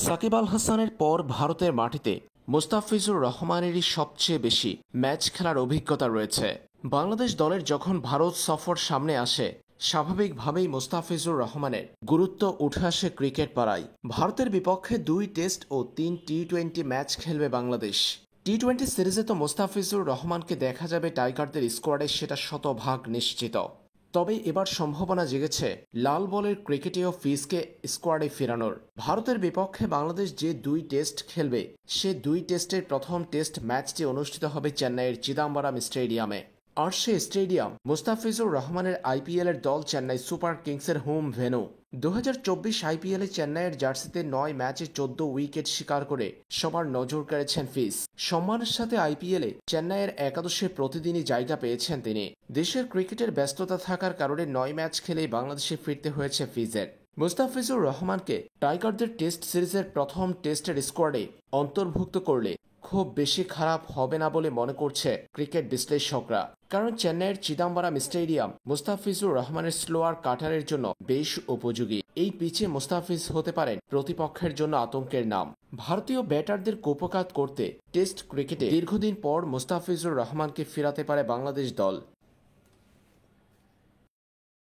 সাকিব আল হাসানের পর ভারতের মাটিতে মুস্তাফিজুর রহমানেরই সবচেয়ে বেশি ম্যাচ খেলার অভিজ্ঞতা রয়েছে। বাংলাদেশ দলের যখন ভারত সফর সামনে আসে, স্বাভাবিকভাবেই মুস্তাফিজুর রহমানের গুরুত্ব উঠে আসে ক্রিকেট পাড়ায়। ভারতের বিপক্ষে 2 টেস্ট ও 3 টি-20 ম্যাচ খেলবে বাংলাদেশ। টি-20 সিরিজে তো মুস্তাফিজুর রহমানকে দেখা যাবে টাইগারদের স্কোয়াডে, সেটা শতভাগ নিশ্চিত। তবে এবার সম্ভাবনা জেগেছে লাল বলের ক্রিকেটেও ফিজকে স্কোয়াডে ফেরানোর। ভারতের বিপক্ষে বাংলাদেশ যে 2 টেস্ট খেলবে, সে 2 টেস্টের প্রথম টেস্ট ম্যাচটি অনুষ্ঠিত হবে চেন্নাইয়ের চিদাম্বরম স্টেডিয়ামে। আর সে স্টেডিয়াম মুস্তাফিজুর রহমানের আইপিএলের দল চেন্নাই সুপার কিংসের হোম ভেন্যু। 2024 আইপিএলে চেন্নাইয়ের জার্সিতে 9 ম্যাচে 14 উইকেট শিকার করে সবার নজর কেড়েছেন ফিজ। সম্মানের সাথে আইপিএলে চেন্নাইয়ের একাদশে প্রতিদিনই জায়গা পেয়েছেন তিনি। দেশের ক্রিকেটের ব্যস্ততা থাকার কারণে 9 ম্যাচ খেলেই বাংলাদেশে ফিরতে হয়েছে ফিজের। মুস্তাফিজুর রহমানকে টাইগারদের টেস্ট সিরিজের প্রথম টেস্টের স্কোয়াডে অন্তর্ভুক্ত করলে খুব বেশি খারাপ হবে না বলে মনে করছে ক্রিকেট বিশ্লেষকরা। কারণ চেন্নাইয়ের চিদাম্বরম স্টেডিয়াম মুস্তাফিজুর রহমানের স্লোয়ার কাটারের জন্য বেশ উপযোগী। এই পিচে মুস্তাফিজ হতে পারেন প্রতিপক্ষের জন্য আতঙ্কের নাম। ভারতীয় ব্যাটারদের কুপোকাত করতে টেস্ট ক্রিকেটে দীর্ঘদিন পর মুস্তাফিজুর রহমানকে ফেরাতে পারে বাংলাদেশ দল।